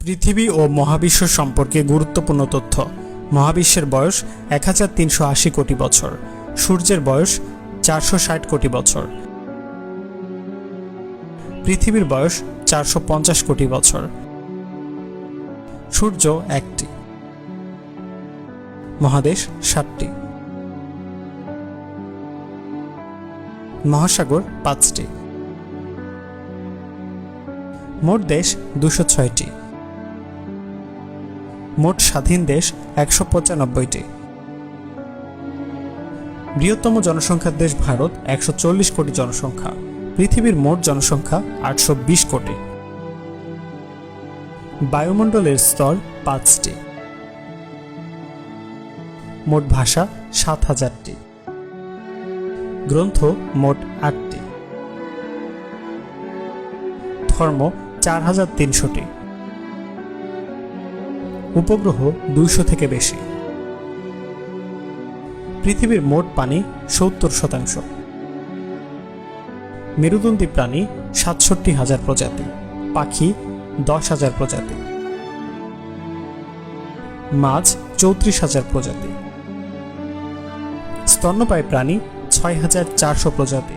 পৃথিবী ও মহাবিশ্ব সম্পর্কে গুরুত্বপূর্ণ তথ্য। মহাবিশ্বের বয়স 1380 কোটি বছর, সূর্যের বয়স 460 কোটি বছর, পৃথিবীর বয়স 450 কোটি বছর, সূর্য একটি, মহাদেশ 7টি, মহাসাগর 5টি, মোট দেশ 206টি, মোট স্বাধীন দেশ 195টি, বৃহত্তম জনসংখ্যার দেশ ভারত 140 কোটি জনসংখ্যা, পৃথিবীর মোট জনসংখ্যা 820 কোটি, বায়ুমণ্ডলের স্তর 5টি, মোট ভাষা 7000টি, গ্রন্থ মোট 8টি, ধর্ম 4300টি, উপগ্রহ 200 থেকে বেশি, পৃথিবীর মোট পানি 70%, মেরুদণ্ডী প্রাণী 67,000 প্রজাতি, পাখি 10,000 প্রজাতি, মাছ 34,000 প্রজাতি, স্তন্যপায়ী প্রাণী 6,400 প্রজাতি।